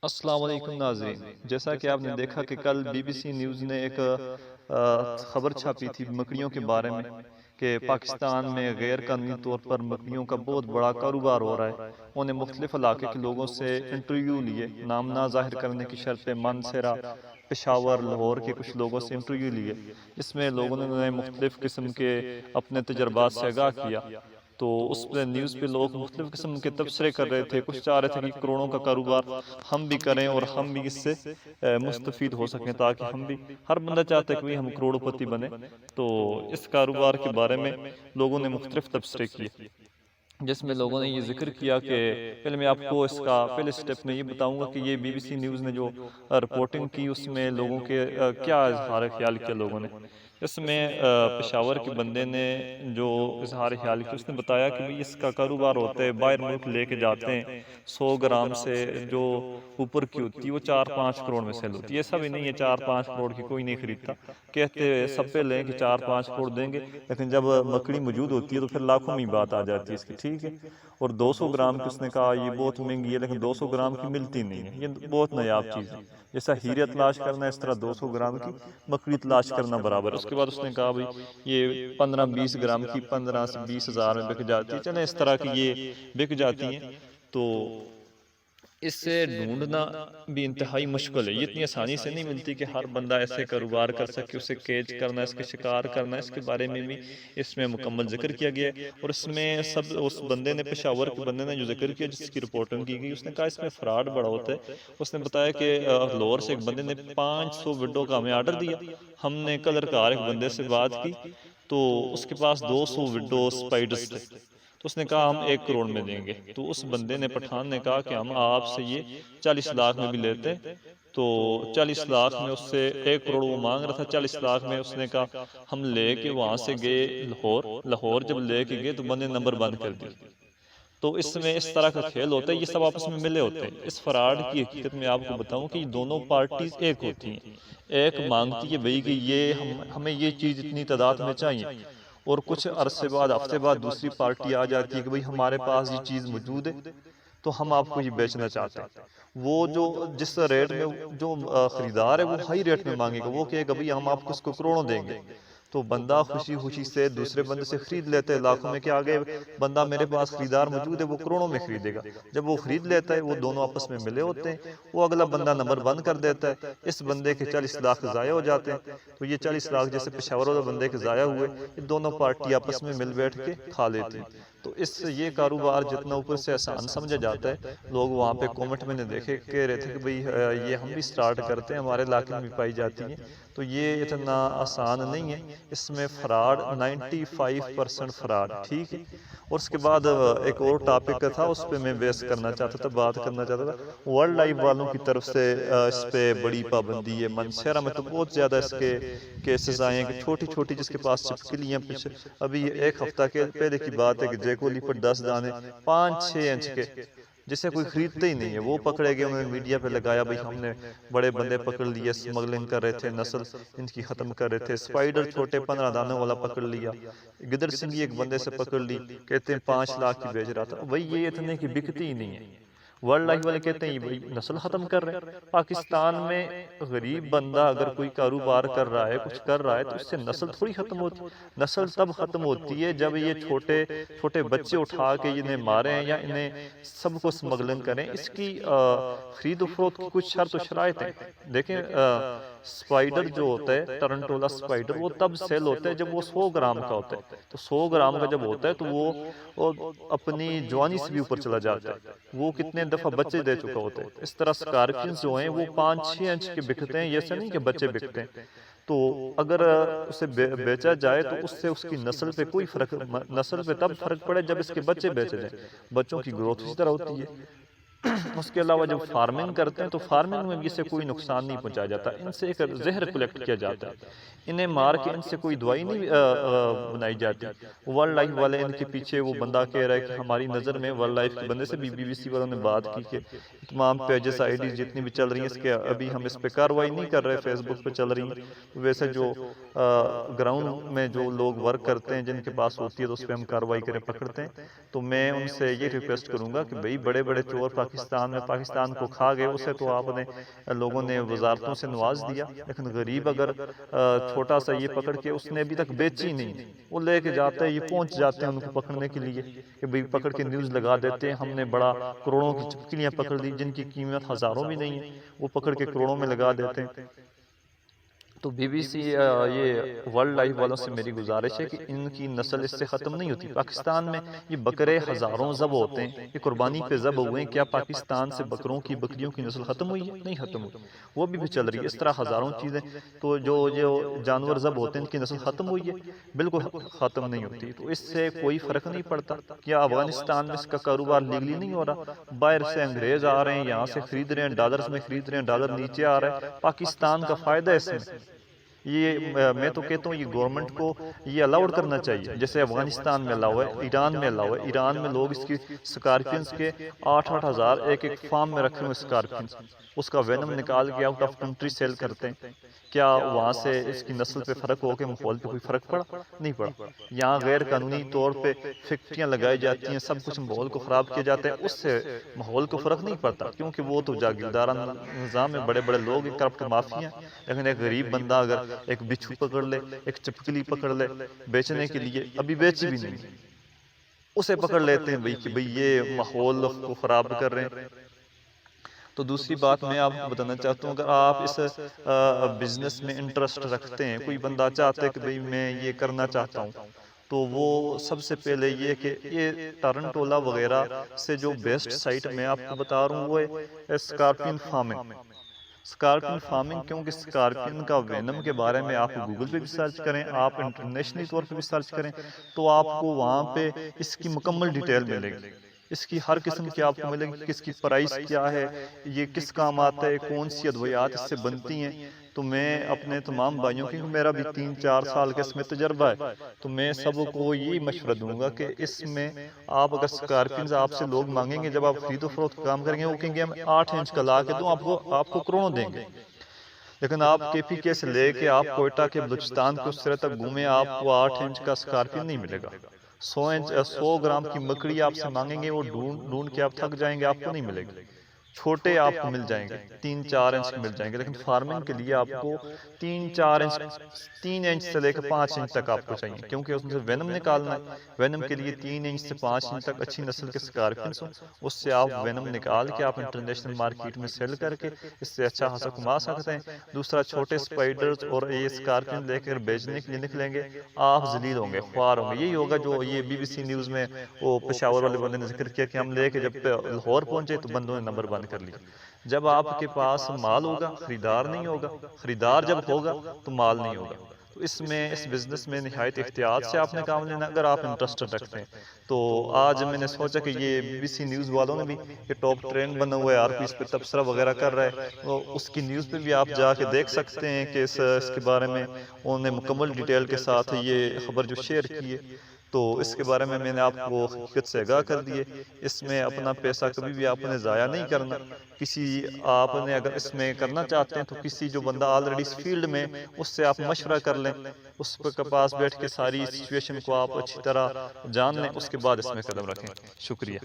السلام علیکم ناظرین، جیسا کہ آپ نے دیکھا کہ کل بی بی سی نیوز نے ایک خبر چھاپی تھی مکڑیوں کے بارے میں کہ پاکستان میں غیر قانونی طور پر مکڑیوں کا بہت بڑا کاروبار ہو رہا ہے۔ انہوں نے مختلف علاقے کے لوگوں سے انٹرویو لیے، نام نہ ظاہر کرنے کی شرط پہ مانسہرہ، پشاور، لاہور کے کچھ لوگوں سے انٹرویو لیے، جس میں لوگوں نے مختلف قسم کے اپنے تجربات سے آگاہ کیا۔ تو اس پہ نیوز پہ لوگ مختلف قسم کے تبصرے کر رہے تھے، کچھ چاہ رہے تھے کہ کروڑوں کا کاروبار ہم بھی کریں اور ہم بھی اس سے مستفید ہو سکیں، تاکہ ہم بھی، ہر بندہ چاہتا ہے کہ ہم کروڑ پتی بنے۔ تو اس کاروبار کے بارے میں لوگوں نے مختلف تبصرے کیے، جس میں لوگوں نے یہ ذکر کیا کہ پہلے میں آپ کو اس کا پہلے سٹیپ میں یہ بتاؤں گا کہ یہ بی بی سی نیوز نے جو رپورٹنگ کی اس میں لوگوں کے کیا اظہار خیال کیا لوگوں نے۔ اس میں پشاور کے بندے نے جو اظہار خیال کیا، اس نے بتایا کہ اس کا کاروبار ہوتا ہے، باہر ملک لے کے جاتے ہیں، 100 گرام سے جو اوپر کی ہوتی ہے وہ 4-5 کروڑ میں سیل ہوتی ہے۔ ایسا بھی نہیں ہے 4-5 کروڑ کی کوئی نہیں خریدتا، کہتے سب پہ لیں کہ 4-5 کروڑ دیں گے، لیکن جب مکڑی موجود ہوتی ہے تو پھر لاکھوں میں بات آ جاتی ہے اس کی، ٹھیک ہے۔ اور 200 گرام کی اس نے کہا یہ بہت مہنگی ہے، لیکن 200 گرام کی ملتی نہیں ہے، یہ بہت نایاب چیز ہے۔ جیسا ہیرے تلاش کرنا ہے اس طرح 200 گرام کی مکڑی تلاش کرنا برابر۔ اس کے بعد اس نے کہا بھائی یہ 15-20 گرام کی 15 سے 20 ہزار میں بک جاتی ہے، چلیں اس طرح کی یہ بک جاتی ہیں۔ تو اس سے ڈھونڈنا بھی انتہائی مشکل ہے، یہ اتنی آسانی سے نہیں ملتی کہ ہر بندہ ایسے کاروبار کر سکے، اسے کیچ کرنا، اس کے شکار کرنا، اس کے بارے میں بھی اس میں مکمل ذکر کیا گیا ہے۔ اور اس میں اس بندے نے، پشاور کے بندے نے جو ذکر کیا جس کی رپورٹنگ کی گئی، اس نے کہا اس میں فراڈ بڑا ہوتا ہے۔ اس نے بتایا کہ لاہور سے ایک بندے نے 500 ونڈو کا ہمیں آرڈر دیا، ہم نے کلر کار ایک بندے سے بات کی تو اس کے پاس 200 ونڈو سپائڈرز تھے، تو اس نے کہا ہم 1 کروڑ میں دیں گے۔ تو اس بندے نے، پٹھان نے کہا کہ ہم آپ سے یہ 40 لاکھ میں بھی لیتے ہیں۔ تو 40 لاکھ میں اس سے 1 کروڑ وہ مانگ رہا تھا، 40 لاکھ میں اس نے کہا ہم لے کے وہاں سے گئے لاہور جب لے کے گئے تو بندے نمبر بند کر دی۔ تو اس میں اس طرح کا کھیل ہوتا ہے، یہ سب آپس میں ملے ہوتے ہیں۔ اس فراڈ کی حقیقت میں آپ کو بتاؤں کہ یہ دونوں پارٹیز ایک ہوتی ہیں، ایک مانگتی ہے بھئی کہ یہ ہمیں یہ چیز اتنی تعداد میں چاہیے، اور کچھ عرصے بعد، ہفتے بعد دوسری پارٹی آ جاتی ہے کہ بھئی ہمارے پاس یہ چیز موجود ہے تو ہم آپ کو یہ بیچنا چاہتے ہیں۔ وہ جو جس ریٹ میں جو خریدار ہے وہ ہائی ریٹ میں مانگے گا، وہ کہے گا بھئی ہم آپ کو اس کو کروڑوں دیں گے، تو بندہ خوشی خوشی سے دوسرے بندے سے خرید لیتے ہیں لاکھوں میں، کہ آگے بندہ میرے پاس خریدار موجود ہے وہ کروڑوں میں خریدے گا۔ جب وہ خرید لیتا ہے، وہ دونوں آپس میں ملے ہوتے ہیں، وہ اگلا بندہ نمبر بند کر دیتا ہے، اس بندے کے 40 لاکھ ضائع ہو جاتے ہیں۔ تو یہ 40 لاکھ جیسے پشاور والے بندے کے ضائع ہوئے، یہ دونوں پارٹی آپس میں مل بیٹھ کے کھا لیتی ہیں۔ تو اس یہ کاروبار جتنا اوپر سے آسان سمجھا جاتا ہے، لوگ وہاں پہ کومنٹ میں نے دیکھے کہہ رہے تھے کہ بھئی یہ ہم بھی سٹارٹ کرتے ہیں، ہمارے علاقے میں بھی پائی جاتی ہیں۔ تو یہ اتنا آسان نہیں ہے، اس میں فراڈ 95% فراڈ، ٹھیک ہے۔ اور اس کے بعد ایک اور ٹاپک تھا، اس پہ میں بحث کرنا چاہتا تھا، بات کرنا چاہتا تھا۔ ورلڈ لائف والوں کی طرف سے اس پہ بڑی پابندی ہے، منشیرہ میں تو بہت زیادہ اس کے کیسز آئے ہیں کہ چھوٹی چھوٹی جس کے پاس چپکلیاں، ابھی 1 ہفتہ کے پہلے کی بات ہے کہ جیکولی پر 10 دانے 5-6 انچ کے، جسے کوئی خریدتے ہی نہیں ہے، وہ پکڑے گئے، انہوں نے میڈیا پہ لگایا بھئی ہم نے بڑے بندے پکڑ لیے، سمگلنگ کر رہے تھے، نسل ان کی ختم کر رہے تھے۔ سپائڈر چھوٹے 15 دانوں والا پکڑ لیا، گدر سنگھی ایک بندے سے پکڑ لی، کہتے ہیں 5 لاکھ کی بیچ رہا تھا، بھئی یہ اتنے کی بکتی ہی نہیں ہے۔ ورلڈ لائف والے کہتے ہیں یہ بھئی نسل ختم کر رہے ہیں۔ پاکستان میں غریب بندہ اگر کوئی کاروبار کر رہا ہے، کچھ کر رہا ہے، تو اس سے نسل تھوڑی ختم ہوتی ہے۔ نسل تب ختم ہوتی ہے جب یہ چھوٹے چھوٹے بچے اٹھا کے انہیں ماریں یا انہیں سب کو سمگلنگ کریں۔ اس کی خرید و فروخت کی کچھ شرط و شرائط ہیں۔ دیکھیں سپائڈر جو ہوتا ہے، ٹرنٹولا سپائڈر، وہ تب سیل ہوتا ہے جب وہ 100 گرام کا ہوتا ہے۔ تو 100 گرام کا جب ہوتا ہے تو وہ اپنی جوانی سے بھی اوپر چلا جاتا ہے، وہ کتنے دفعہ بچے دے چکا ہوتا ہے۔ اس طرح سکارپینز جو ہیں وہ 5-6 انچ کے بکتے ہیں، یہ ایسا نہیں کہ بچے بکتے ہیں۔ تو اگر اسے بیچا جائے تو اس سے اس کی نسل پہ کوئی فرق، نسل پہ تب فرق پڑے جب اس کے بچے بیچے جائیں۔ بچوں کی گروتھ اسی طرح ہوتی ہے۔ اس کے علاوہ جب فارمنگ کرتے ہیں تو فارمنگ میں بھی اسے کوئی نقصان نہیں پہنچایا جاتا، ان سے ایک زہر کلیکٹ کیا جاتا ہے، انہیں مار کے ان سے کوئی دوائی نہیں بنائی جاتی۔ ورلڈ لائف والے ان کے پیچھے، وہ بندہ کہہ رہا ہے کہ ہماری نظر میں، ورلڈ لائف کے بندے سے بھی بی بی سی والوں نے بات کی کہ تمام پیجز آئی ڈیز جتنی بھی چل رہی ہیں، اس کے ابھی ہم اس پہ کارروائی نہیں کر رہے، فیس بک پہ چل رہی ہیں، ویسے جو گراؤنڈ میں جو لوگ ورک کرتے ہیں جن کے پاس ہوتی ہے تو اس پہ ہم کارروائی کریں، پکڑتے ہیں۔ تو میں ان سے یہ ریکویسٹ کروں گا کہ بھئی بڑے بڑے چور پاکستان میں پاکستان کو کھا گئے، اسے تو آپ نے لوگوں نے وزارتوں سے نواز دیا، لیکن غریب اگر چھوٹا سا یہ پکڑ کے اس نے ابھی تک بیچی نہیں، وہ لے کے جاتے ہیں، یہ پہنچ جاتے ہیں ان کو پکڑنے کے لیے کہ بھئی پکڑ کے نیوز لگا دیتے ہیں ہم نے بڑا کروڑوں کی چپکلیاں پکڑ لی جن کی قیمت ہزاروں بھی نہیں ہے، وہ پکڑ کے کروڑوں میں لگا دیتے ہیں۔ تو بی بی سی یہ ورلڈ لائف والوں سے میری گزارش ہے کہ ان کی نسل اس سے ختم نہیں ہوتی۔ پاکستان میں یہ بکرے ہزاروں ذبح ہوتے ہیں، یہ قربانی پہ ذبح ہوئے ہیں، کیا پاکستان سے بکریوں کی نسل ختم ہوئی ہے؟ نہیں ختم ہوئی، وہ بھی چل رہی ہے۔ اس طرح ہزاروں چیزیں، تو جو جانور ذبح ہوتے ہیں ان کی نسل ختم ہوئی ہے؟ بالکل ختم نہیں ہوتی۔ تو اس سے کوئی فرق نہیں پڑتا۔ کیا افغانستان میں اس کا کاروبار لیگلی نہیں ہو رہا؟ باہر سے انگریز آ رہے ہیں، یہاں سے خرید رہے ہیں، ڈالرز میں خرید رہے ہیں، ڈالر نیچے آ رہا ہے، پاکستان کا فائدہ ہے اس میں۔ یہ میں تو کہتا ہوں یہ گورنمنٹ کو یہ الاؤڈ کرنا چاہیے، جیسے افغانستان میں الاؤ ہے، ایران میں الاؤ ہے۔ ایران میں لوگ اس کی سکارپینز کے 8-8 ہزار ایک فارم میں رکھے ہوئے سکارپینز، اس کا وینم نکال کے آؤٹ آف کنٹری سیل کرتے ہیں۔ کیا وہاں سے اس کی نسل پہ فرق ہو کے ماحول پہ کوئی فرق پڑا؟ نہیں پڑا۔ یہاں غیر قانونی طور پہ فیکٹریاں لگائی جاتی ہیں، سب کچھ ماحول کو خراب کیا جاتا ہے، اس سے ماحول کو فرق نہیں پڑتا، کیونکہ وہ تو جاگیردارانہ نظام میں بڑے بڑے لوگ کرپٹ مافیا ہیں۔ لیکن ایک غریب بندہ اگر ایک بچھو پکڑ لے، ایک چپکلی پکڑ لے بیچنے کے لیے، ابھی بیچی بھی نہیں، اسے پکڑ لیتے ہیں کہ بھئی یہ ماحول کو خراب کر رہے ہیں۔ تو دوسری بات میں آپ کو بتانا چاہتا ہوں، اگر آپ اس بزنس میں انٹرسٹ رکھتے ہیں، کوئی بندہ چاہتا ہے کہ بھئی میں یہ کرنا چاہتا ہوں، تو وہ سب سے پہلے یہ کہ یہ ٹارنٹولا وغیرہ سے جو بیسٹ سائٹ میں آپ کو بتا رہا ہوں وہ ہے سکارپین فارمنگ۔ سکارپین فارمنگ، کیونکہ سکارپین کا وینم کے بارے میں آپ گوگل پہ بھی سرچ کریں، آپ انٹرنیشنلی طور پہ بھی سرچ کریں، تو آپ کو وہاں پہ اس کی مکمل ڈیٹیل ملے گی، اس کی ہر قسم کی آپ کو ملے گی، کس کی پرائس کیا ہے، یہ کس کام آتا ہے، کون سی ادویات اس سے بنتی ہیں۔ تو میں اپنے تمام بھائیوں کی، میرا بھی 3-4 سال کا اس میں تجربہ ہے، تو میں سب کو یہی مشورہ دوں گا کہ اس میں آپ اگر سکارپینز آپ سے لوگ مانگیں گے، جب آپ خرید و فروخت کام کریں گے، وہ کہیں گے ہم 8 انچ کا لا کے دوں، آپ کو کروڑوں دیں گے۔ لیکن آپ کے پی کے سے لے کے آپ کوئٹہ کے بلوچستان کو اس طرح تک گھومیں، آپ کو 8 انچ کا سکارپین نہیں ملے گا۔ 100 گرام کی مکڑی آپ سے مانگیں گے، وہ ڈھونڈ کے آپ تھک جائیں گے، آپ کو نہیں ملے گی۔ چھوٹے آپ کو مل جائیں گے، 3-4 انچ کے مل جائیں گے، لیکن فارمنگ کے لیے آپ کو 3 انچ سے لے کے 5 انچ تک آپ کو چاہیے، کیونکہ اس میں سے وینم نکالنا ہے۔ وینم کے لیے 3 انچ سے 5 انچ تک اچھی نسل کے سکارپینز ہوں، اس سے آپ وینم نکال کے آپ انٹرنیشنل مارکیٹ میں سیل کر کے اس سے اچھا خاصا کما سکتے ہیں۔ دوسرا، چھوٹے سپائڈرز اور یہ سکارپین لے کر بیچنے کے لیے نکلیں گے، آپ ذلیل ہوں گے، خوار ہوں گے۔ یہی ہوگا جو یہ بی بی سی نیوز میں وہ پشاور والے بندے نے ذکر کیا کہ ہم لے کے جب لاہور پہنچے تو بندوں نے نمبر بند کر لیا۔ جب آپ کے پاس مال ہوگا، خریدار نہیں ہوگا، خریدار جب ہوگا تو مال نہیں ہوگا۔ تو اس بزنس میں نہایت احتیاط سے آپ نے کام لینا اگر آپ انٹرسٹ رکھتے ہیں۔ تو آج میں نے سوچا کہ یہ بی بی سی نیوز والوں نے بھی یہ ٹاپ ٹرینڈ بنا ہوا ہے، آر پی اس پہ تبصرہ وغیرہ کر رہا ہے، اس کی نیوز پہ بھی آپ جا کے دیکھ سکتے ہیں کہ اس کے بارے میں انہوں نے مکمل ڈیٹیل کے ساتھ یہ خبر جو شیئر کی ہے۔ تو اس کے بارے میں نے آپ کو حقیقت سے آگاہ کر دیے۔ اس میں اپنا پیسہ کبھی بھی آپ نے ضائع نہیں کرنا۔ آپ نے اگر اس میں کرنا چاہتے ہیں تو کسی جو بندہ آلریڈی اس فیلڈ میں، اس سے آپ مشورہ کر لیں، اس کے پاس بیٹھ کے ساری سچویشن کو آپ اچھی طرح جان لیں، اس کے بعد اس میں قدم رکھیں۔ شکریہ۔